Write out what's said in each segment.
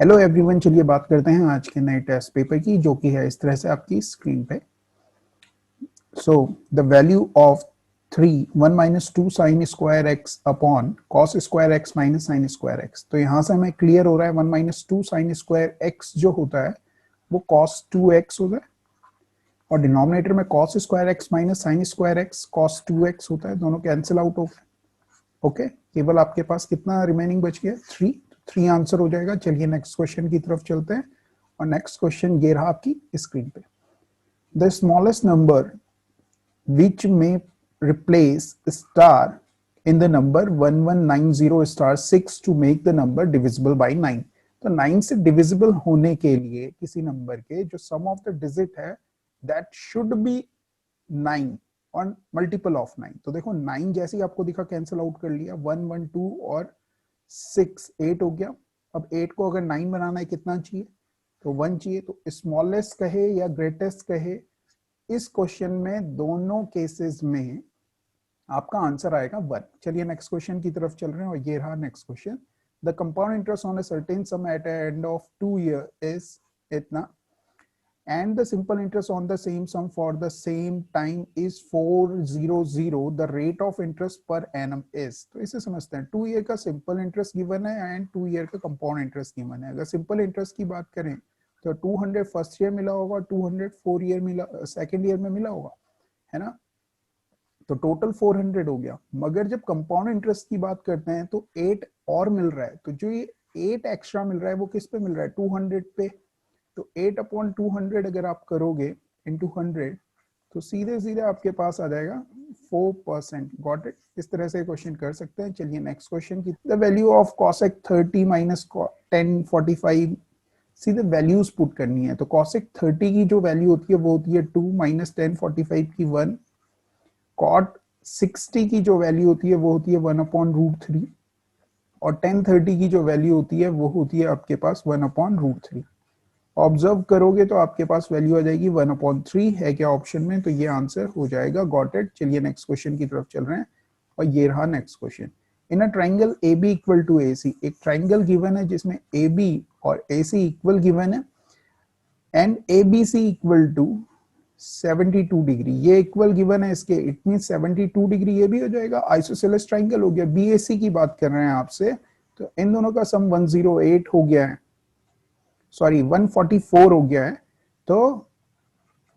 Hello everyone, चलिए बात करते हैं आज के नए टेस्ट पेपर की, जो कि है इस तरह से आपकी स्क्रीन पे। So the value of 1 minus 2 sine square x upon cos square x minus sine square x. तो यहाँ से हमें क्लियर हो रहा है 1 माइनस 2 साइन स्क्वायर एक्स जो होता है वो कॉस 2x होता है, और डिनोमिनेटर में cos square x minus sine square x cos 2x होता है। दोनों कैंसिल आउट हो गए। ओके, केवल आपके पास कितना रिमेनिंग बच गया? 3। 3 आंसर हो जाएगा। चलिए नेक्स्ट क्वेश्चन की तरफ चलते हैं, और नेक्स्ट क्वेश्चन ये रहा आपकी स्क्रीन पे। द स्मॉलेस्ट नंबर विच में replace star in the number 1190 star 6 to make the number divisible by 9। तो 9 से डिविजिबल होने के लिए किसी नंबर के जो सम ऑफ द डिजिट है दैट शुड बी 9 और मल्टीपल ऑफ 9। तो देखो 9 जैसे ही आपको दिखा कैंसिल आउट कर लिया, 1 1 2 और 6 8 हो गया। अब 8 को अगर 9 बनाना है कितना चाहिए? तो 1 चाहिए। तो स्मॉलेस्ट कहे या ग्रेटेस्ट कहे, इस क्वेश्चन में दोनों केसेस में आपका आंसर आएगा 1। चलिए नेक्स्ट क्वेश्चन की तरफ चल रहे हैं, और ये रहा next question. The compound interest on a certain sum at end of 2 year is इतना, and the simple interest on the same sum for the same time is 400, the rate of interest per annum is। तो इसे समझते हैं। 2 year का simple interest given है and 2 year का compound interest given है। अगर सिंपल इंटरेस्ट की बात करें तो 200 फर्स्ट ईयर मिला होगा, 200 4 ईयर मिला, सेकेंड ईयर में मिला होगा, है ना। तो टोटल 400 हो गया। मगर जब कंपाउंड इंटरेस्ट की बात करते हैं तो 8 और मिल रहा है। तो जो ये 8 एक्स्ट्रा मिल रहा है वो किस पे मिल रहा है? 200 पे। तो 8 अपॉन 200 अगर आप करोगे इंटू 100, तो सीधे सीधे आपके पास आ जाएगा 4%। Got it? इस तरह से क्वेश्चन कर सकते हैं। चलिए नेक्स्ट क्वेश्चन की। The value of cosec 30 minus 1045, सीधे वैल्यूज पुट करनी है। तो कॉसेक 30 की जो वैल्यू होती है वो होती है 2 माइनस 1045 की 1। कॉट 60 की जो वैल्यू होती है वो होती है 1 अपॉन रूट 3, और 1030 की जो वैल्यू होती है वो होती है आपके पास 1 अपॉन रूट 3। ऑब्जर्व करोगे तो आपके पास वैल्यू आ जाएगी 1/3 है क्या ऑप्शन में? तो ये आंसर हो जाएगा। Got it? चलिए नेक्स्ट क्वेश्चन की तरफ चल रहे हैं, और ये रहा next question. In a triangle A B equal to A C, एक ट्राइंगल गिवन है जिसमें ए बी और ए सी इक्वल गिवन है, and A B C equal to 72 degree. ये इक्वल गिवन है इसके, इट मीन 72 डिग्री ये भी हो जाएगा। आइसोसेलेस ट्राइंगल हो गया। बी ए सी की बात कर रहे हैं आपसे, तो इन दोनों का सम 108 हो गया है, सॉरी 144 हो गया है। तो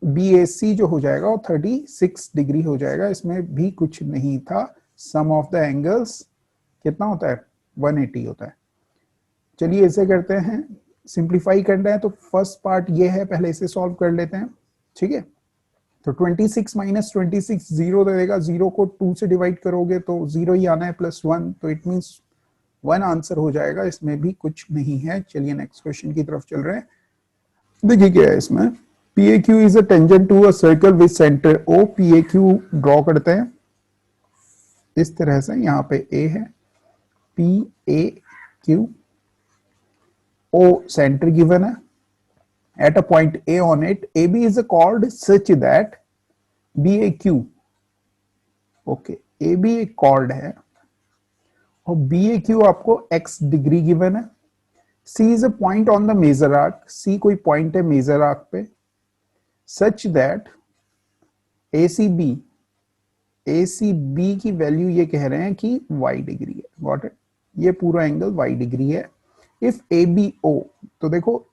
BAC जो हो जाएगा वो 36 डिग्री हो जाएगा। इसमें भी कुछ नहीं था। सम ऑफ द एंगल्स कितना होता है? 180 होता है। चलिए इसे करते हैं, सिंप्लीफाई करना है। तो फर्स्ट पार्ट ये है, पहले इसे सॉल्व कर लेते हैं। ठीक है, तो 26 माइनस 26 जीरो देगा। जीरो को 2 से डिवाइड करोगे तो जीरो ही आना है, प्लस 1, तो इट मीन्स 1 आंसर हो जाएगा। इसमें भी कुछ नहीं है। चलिए नेक्स्ट क्वेश्चन की तरफ चल रहे हैं। देखिए क्या है इसमें। PAQ is a tangent to a circle with centre O। PAQ draw करते हैं इस तरह से। यहाँ पे A है, PAQ, O सेंटर गिवन है at a point A on it, AB is a chord such that BAQ, okay, AB एक chord है और BAQ आपको x डिग्री गिवन है। C is a point on the measure arc, C कोई point है major arc पे, such that ACB, ACB की value ये कह रहे हैं कि y डिग्री है। Got it? ये पूरा एंगल y डिग्री है। इफ ABO, तो देखो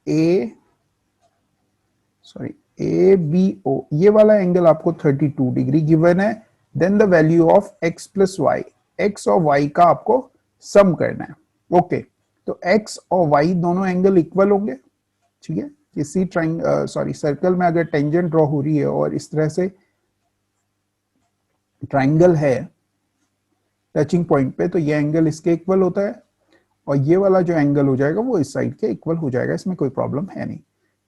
ABO ये वाला एंगल आपको 32 डिग्री गिवन है। Then the value of x plus y, x और y का आपको सम करना है। ओके, तो x और y दोनों एंगल इक्वल होंगे। ठीक है, किसी सर्कल में अगर टेंजेंट ड्रॉ हो रही है और इस तरह से ट्राइंगल है टचिंग पॉइंट पे, तो ये एंगल इसके इक्वल होता है, और ये वाला जो एंगल हो जाएगा वो इस साइड के इक्वल हो जाएगा। इसमें कोई प्रॉब्लम है नहीं।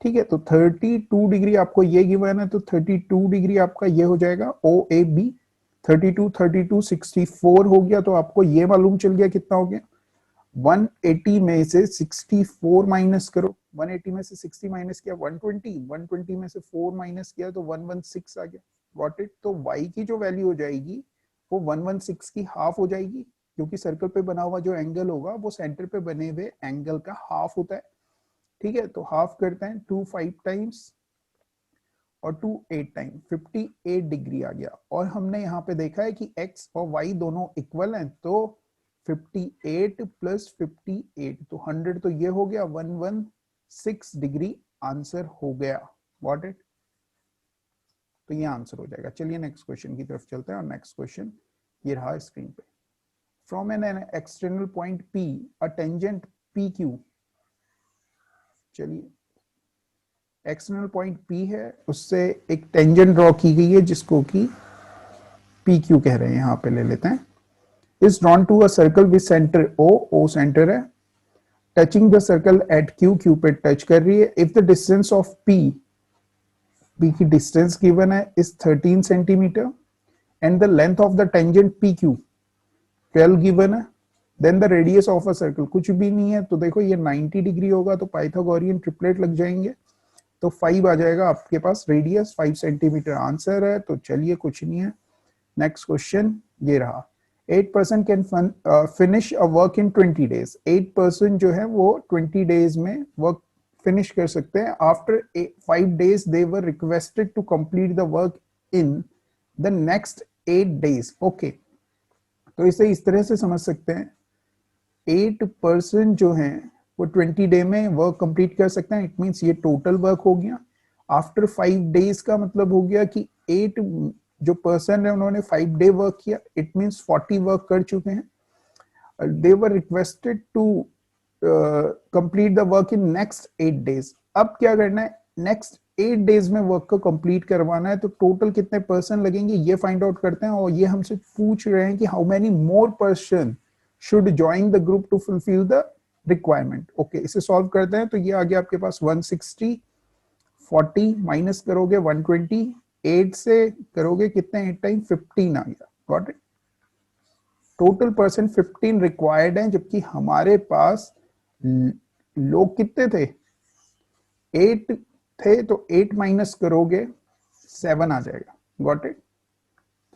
ठीक है, तो 32 डिग्री आपको ये गिवन है, तो 32 डिग्री आपका ये हो जाएगा OAB। 32 32 64 हो गया। तो आपको ये मालूम चल गया कितना हो गया। 180 में से 64 माइनस करो, 180 में से 60 माइनस किया 120, 120 में से 4 माइनस किया तो 116 आ गया। Got it? तो y की जो वैल्यू हो जाएगी वो 116 की हाफ हो जाएगी, क्योंकि सर्कल पे बना हुआ जो एंगल होगा वो सेंटर पे बने हुए एंगल का हाफ होता है। ठीक है, तो हाफ करते हैं, 2 5 टाइम्स और 2 8 टाइम, 58 डिग्री आ गया। और हमने यहाँ पे देखा है कि x और y दोनों इक्वल हैं, तो 58 प्लस 58, तो 100 तो ये हो गया, 116 डिग्री आंसर हो गया। Got it? तो ये आंसर हो जाएगा। चलिए नेक्स्ट क्वेश्चन की तरफ चलते हैं, और नेक्स्ट क्वेश्चन ये रहा स्क्रीन पे। From an external point P a tangent PQ, चलिए एक्सटर्नल पॉइंट P है, उससे एक टेंजेंट ड्रॉ की गई है जिसको कि PQ कह रहे हैं, यहां पे ले लेते हैं। Is drawn to a circle with centre O centre है, touching the circle at Q पे टच कर रही है। If the distance of P की डिस्टेंस गिवन है is 13 centimetre and the length of the tangent PQ 12 given है, then the radius of a circle कुछ भी नहीं है, तो देखो ये 90 डिग्री होगा, तो पाइथागोरियन ट्रिपलेट लग जाएंगे, तो 5 आ जाएगा आपके पास रेडियस, 5 सेंटीमीटर आंसर है। तो चलिए कुछ नहीं है। नेक्स्ट क्वेश्चन ये रहा। 8% can finish a work in 20 days. 8% जो है वो 20 डेज में वर्क फिनिश कर सकते हैं। After 5 days they were requested to complete the work in the next 8 days. Okay, तो इसे इस तरह से समझ सकते हैं, 8% जो है वो 20 डे में वर्क कंप्लीट कर सकते हैं। इट मींस ये टोटल वर्क हो गया। आफ्टर 5 डेज का मतलब हो गया कि 8 जो पर्सन है उन्होंने 5 डे वर्क किया, इट मींस 40 वर्क कर चुके हैं। They were requested to complete the work in next 8 days. अब क्या करना है, नेक्स्ट 8 डेज में वर्क को कंप्लीट करवाना है, तो टोटल कितने पर्सन लगेंगे ये फाइंड आउट करते हैं। और ये हमसे पूछ रहे हैं कि how many more person should join the group to fulfill the requirement. Okay, इसे सॉल्व करते हैं, तो ये आ गया आपके पास 160, 40 माइनस करोगे 120, 8 से करोगे कितने, 8 टाइम 15 आ गया। Got it? Total person 15 required है, जबकि हमारे पास लोग कितने थे, 8 थे, तो 8 माइनस करोगे 7 आ जाएगा। Got it?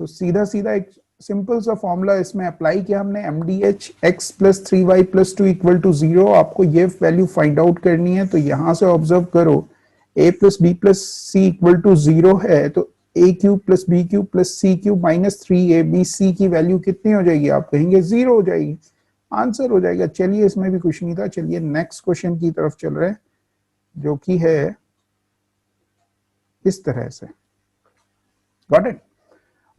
तो सीधा सीधा एक सिंपल सा फॉर्मूला इसमें अप्लाई किया हमने, MDH x plus 3y plus 2 equal to 0। आपको ये वैल्यू फाइंड आउट करनी है, तो यहां से ऑब्जर्व करो, a plus b plus c equal to 0 है, तो a cube plus b cube plus c cube minus 3abc की वैल्यू कितनी हो जाएगी, आप कहेंगे 0 हो जाएगी, आंसर हो जाएगा। चलिए इसमें भी कुछ नहीं था। चलिए नेक्स्ट क्वेश्चन की तरफ चल रहे हैं, जो कि है इस तरह से। Got it?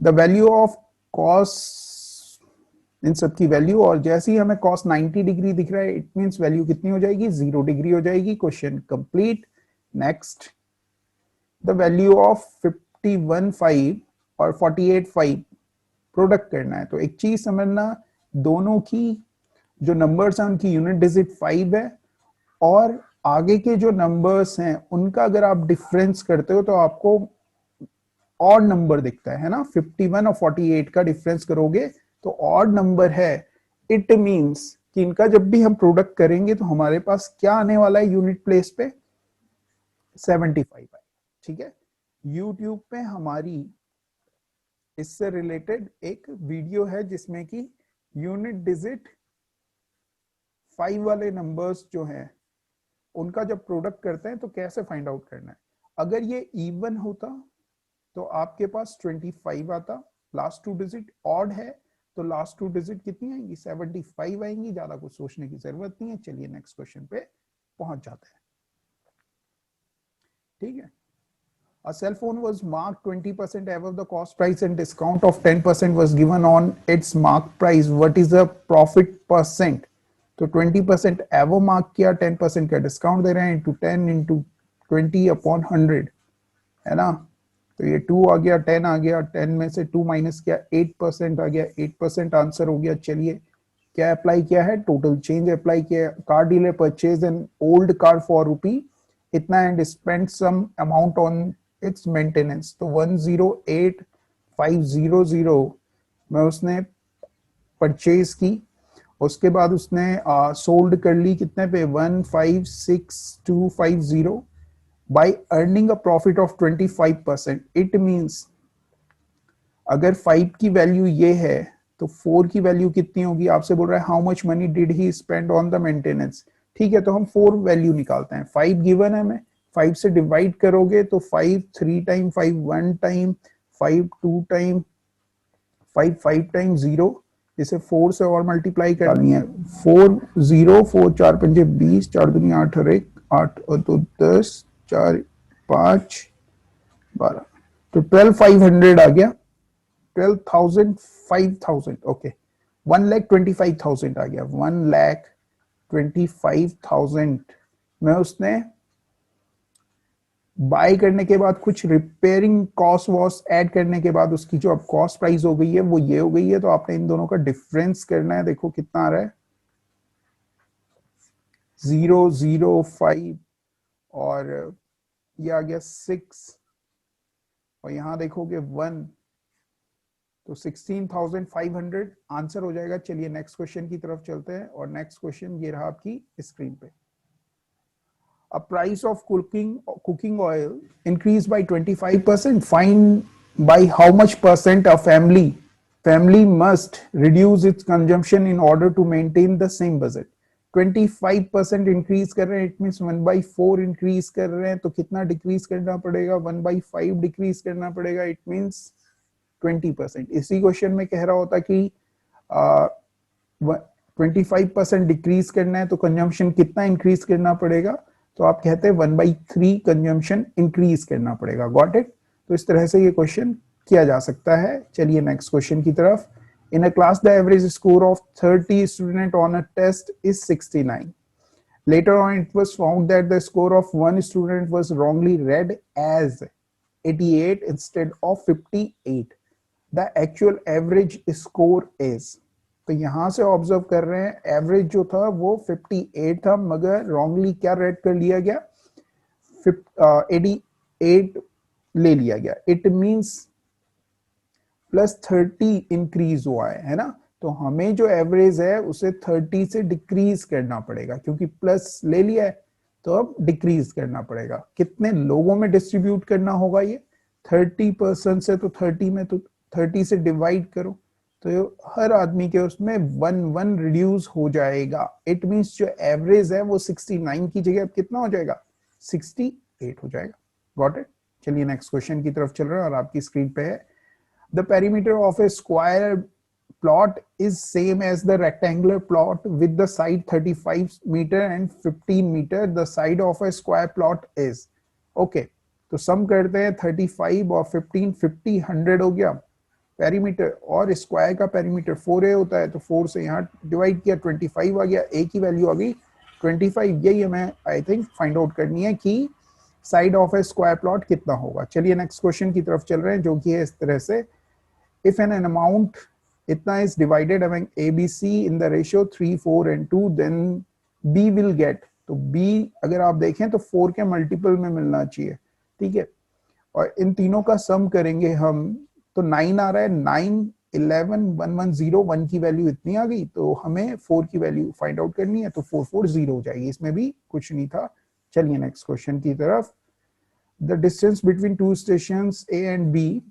The value of cos, इन सब की वैल्यू, और जैसे ही हमें कॉस 90 डिग्री दिख रहा है, इट मींस वैल्यू कितनी हो जाएगी, 0 डिग्री हो जाएगी। Question complete. Next, the value of 51.5 और 48.5 प्रोडक्ट करना है। तो एक चीज समझना, दोनों की जो नंबर्स हैं उनकी यूनिट डिजिट 5 है, और आगे के जो नंबर्स हैं उनका अगर आप डिफरेंस करते हो तो आपको ऑड नंबर दिखता है ना। 51 और 48 का डिफरेंस करोगे तो ऑड नंबर है। इट मींस कि इनका जब भी हम प्रोडक्ट करेंगे तो हमारे पास क्या आने वाला है यूनिट प्लेस पे, 75 है। ठीक है, यूट्यूब पे हमारी इससे रिलेटेड एक वीडियो है जिसमें कि यूनिट डिजिट 5 वाले नंबर्स जो हैं उनका जब प्रोडक्ट करते हैं तो कैसे फाइंड आउट करना है। अगर ये इवन होता तो आपके पास 25 आता, लास्ट 2 डिजिट ऑड है तो लास्ट 2 डिजिट कितनी आएंगी, 75 आएंगी। ज्यादा कुछ सोचने की जरूरत नहीं है। चलिए नेक्स्ट क्वेश्चन पे पहुंच जाते हैं। ठीक है, a cell phone was marked 20% above the cost price and discount of 10% was given on its mark price. What is the profit percent? तो 20% एवो मार्क किया, 10% का डिस्काउंट दे रहे हैं, इंटू 10 इंटू 20 अपॉन 100 है ना। तो ये 2 आ गया, 10 आ गया, 10 में से 2 माइनस किया, 8% आ गया, 8% आंसर हो गया। चलिए क्या अप्लाई किया है, टोटल चेंज अप्लाई किया। Car dealer purchase an old car for rupee इतना and spend some amount on its maintenance. तो 108,500 में उसने परचेज की, उसके बाद उसने सोल्ड कर ली कितने पे, 156,250 by earning a profit of 25%। It means अगर 5 की वैल्यू ये है तो 4 की वैल्यू कितनी होगी, आपसे बोल रहा है how much money did he spend on the maintenance. ठीक है, तो हम 4 वैल्यू निकालते हैं। 5 गिवन है हमें, 5 से डिवाइड करोगे तो 5 3 टाइम, 5 1 टाइम, 5 2 टाइम, 5 5 टाइम 0, इसे 4 से और मल्टीप्लाई करनी है। 4 0 4 4 पंजे 20, 4 दूनी 8 और 1 8 और 2 10, 4 5 12, तो 12,500 आ गया। 12,000 5,000, ओके, 1,25,000 आ गया। 1,25,000 में उसने बाय करने के बाद कुछ रिपेयरिंग कॉस्ट वॉस ऐड करने के बाद उसकी जो अब कॉस्ट प्राइस हो गई है वो ये हो गई है। तो आपने इन दोनों का डिफरेंस करना है। देखो कितना आ रहा है, 005 और ये आ गया 6 और यहां देखोगे 1, तो 16,500 आंसर हो जाएगा। चलिए नेक्स्ट क्वेश्चन की तरफ चलते हैं और नेक्स्ट क्वेश्चन ये रहा आपकी स्क्रीन पे। A price of cooking oil increased by 25%. Find by how much percent a family must reduce its consumption in order to maintain the same budget. 25% increase कर रहे हैं, इट मीन्स 1/4 इंक्रीज कर रहे हैं, तो कितना डिक्रीज करना पड़ेगा? 1/5 डिक्रीज करना पड़ेगा, इट मीन्स 20%। इसी क्वेश्चन में कह रहा होता कि 25% डिक्रीज करना है तो कंजम्पशन कितना इंक्रीज करना पड़ेगा? तो आप कहते हैं 1/3 कंजम्पशन इंक्रीज करना पड़ेगा। Got it? तो इस तरह से ये क्वेश्चन किया जा सकता है। चलिए नेक्स्ट क्वेश्चन की तरफ। In a class the average score of 30 student on a test is 69. Later on it was found that the score of one student was wrongly read as 88 instead of 58. The actual average score is, तो यहां से observe कर रहे हैं average जो था वो 58 था, मगर रॉन्गली क्या रेड कर लिया गया? 88 ले लिया गया। इट मींस +30 इंक्रीज हुआ है ना? तो हमें जो एवरेज है उसे 30 से डिक्रीज करना पड़ेगा, क्योंकि प्लस ले लिया है तो अब डिक्रीज करना पड़ेगा। कितने लोगों में डिस्ट्रीब्यूट करना होगा ये? 30% से, तो 30 में तो 30 से डिवाइड करो, तो हर आदमी के उसमें 1 रिड्यूस हो जाएगा। इट मींस जो एवरेज है वो 69 की जगह अब कितना हो जाएगा? 68 हो जाएगा। Got it? चलिए नेक्स्ट क्वेश्चन की तरफ चल रहा है और आपकी स्क्रीन पे है। The perimeter of a square plot is same as the rectangular plot with the side 35 meter and 15 meter. The side of a square plot is, okay, तो सम करते हैं 35 और 15, 50 100 हो गया पेरीमीटर, और स्क्वायर का पेरीमीटर 4a होता है, तो 4 से यहाँ डिवाइड किया 25 आ गया, a की वैल्यू आ गई 25। यही हमें आई थिंक फाइंड आउट करनी है कि side of A square plot कितना होगा। चलिए नेक्स्ट क्वेश्चन की तरफ चल रहे हैं, जो कि है इस तरह से। If an amount इतना is divided among A, B, C in the ratio 3, 4 and 2, then B will get, तो B अगर आप देखें तो 4 के मल्टीपल में मिलना चाहिए, ठीक है। और इन तीनों का सम करेंगे हम, तो 9 आ रहा है। 9 11 110, 1 की वैल्यू इतनी आ गई, तो हमें 4 की वैल्यू फाइंड आउट करनी है, तो 440 हो जाएगी। इसमें भी कुछ नहीं था। चलिए नेक्स्ट क्वेश्चन की तरफ। The distance between two stations A and B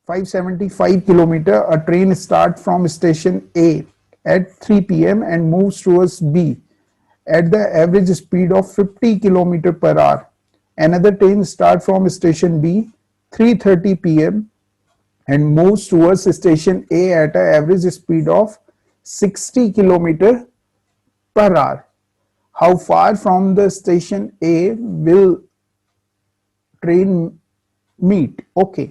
575 kilometer. A train starts from station A at 3 p.m. and moves towards B at the average speed of 50 kilometer per hour. Another train starts from station B 3:30 p.m. and moves towards station A at an average speed of 60 kilometer per hour. How far from the station A will train meet? Okay.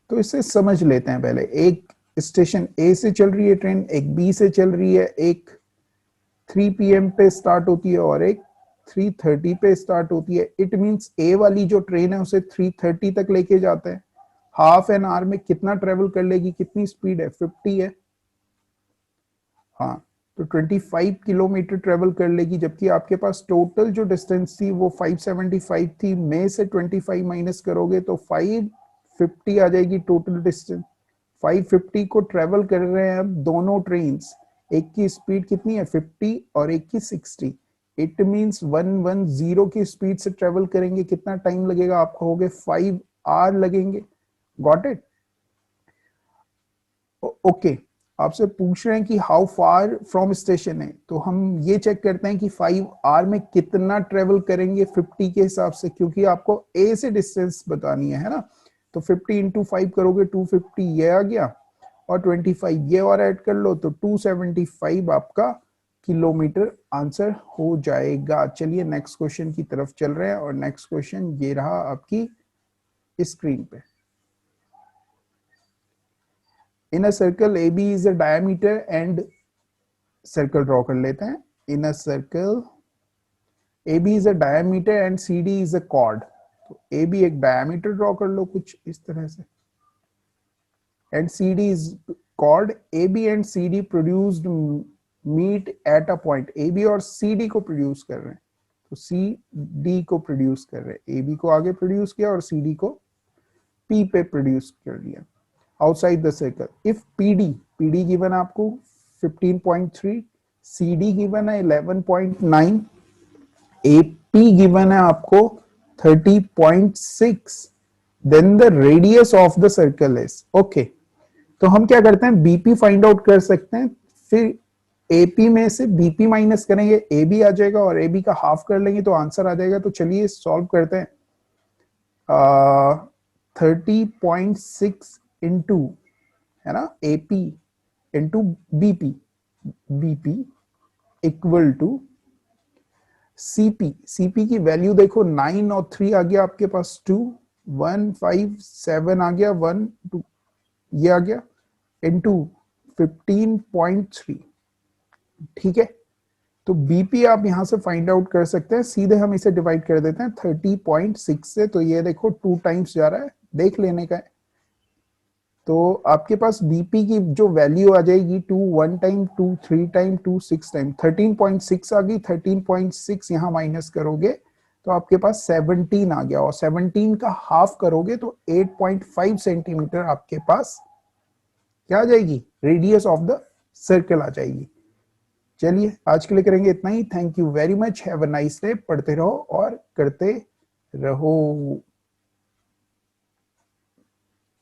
तो इसे समझ लेते हैं पहले। एक station ए से चल रही है ट्रेन, एक बी से चल रही है, एक 3 PM पे स्टार्ट होती है और एक 3:30 पे स्टार्ट होती है। इट मींस ए वाली जो ट्रेन है उसे 3:30 तक लेके जाते हैं। हाफ एन आवर में कितना ट्रेवल कर लेगी? कितनी स्पीड है? 50 है, हाँ, तो 25 किलोमीटर ट्रेवल कर लेगी, जबकि आपके पास टोटल जो डिस्टेंस थी वो 575 थी। में से 25 माइनस करोगे तो 550 आ जाएगी टोटल डिस्टेंस। 550 को ट्रेवल कर रहे हैं अब दोनों ट्रेन्स। एक की स्पीड कितनी है? 50 और एक की 60। इट मींस 110 की स्पीड से ट्रेवल करेंगे, कितना टाइम लगेगा? आप कहोगे 5 आवर लगेंगे। Got it? ओके, आपसे पूछ रहे हैं कि हाउ फार फ्रॉम स्टेशन है, तो हम ये चेक करते हैं कि 5 आवर में कितना ट्रेवल करेंगे 50 के हिसाब से, क्योंकि आपको ए से डिस्टेंस बतानी है ना। तो 50 इंटू 5 करोगे 250 ये आ गया, और 25 ये और ऐड कर लो तो 275 आपका किलोमीटर आंसर हो जाएगा। चलिए नेक्स्ट क्वेश्चन की तरफ चल रहे हैं, और नेक्स्ट क्वेश्चन ये रहा आपकी स्क्रीन पे। In a circle A B is a diameter and, circle draw कर लेते हैं। In a circle A B is a diameter and C D is a chord. तो ए बी एक डायमीटर ड्रॉ कर लो कुछ इस तरह से, and C D is chord. A B and C D produced meet at a point. A B और C D को प्रोड्यूस कर रहे हैं, तो सी डी को प्रोड्यूस कर रहे हैं, ए बी को आगे प्रोड्यूस किया और सी डी को पी पे प्रोड्यूस कर दिया outside the circle. If PD given आपको 15.3, सीडी गिवन है 11.9, एपी गिवन है आपको 30.6, then the radius of the circle is okay. तो हम क्या करते हैं, बीपी फाइंड आउट कर सकते हैं, फिर एपी में से बीपी माइनस करेंगे, ए बी आ जाएगा, और ए बी का हाफ कर लेंगे तो आंसर आ जाएगा। तो चलिए सॉल्व करते हैं। 30.6 इंटू, है ना, AP into BP, BP equal to CP. सीपी की वैल्यू देखो 9 और 3 आ गया आपके पास 2, 1 5 7 आ गया 1 2, ये आ गया इंटू 15.3। ठीक है, तो बीपी आप यहां से फाइंड आउट कर सकते हैं, सीधे हम इसे डिवाइड कर देते हैं 30.6 से। तो ये देखो 2 टाइम्स जा रहा है, देख लेने का है। तो आपके पास बीपी की जो वैल्यू आ जाएगी 2 1 टाइम, 2 3 टाइम, 2 6 टाइम, 13.6 आ गई। 13.6 यहाँ माइनस करोगे तो आपके पास 17 आ गया, और 17 का हाफ करोगे तो 8.5 सेंटीमीटर आपके पास क्या आ जाएगी, रेडियस ऑफ द सर्कल आ जाएगी। चलिए आज के लिए करेंगे इतना ही। Thank you very much, have a nice day. पढ़ते रहो और करते रहो।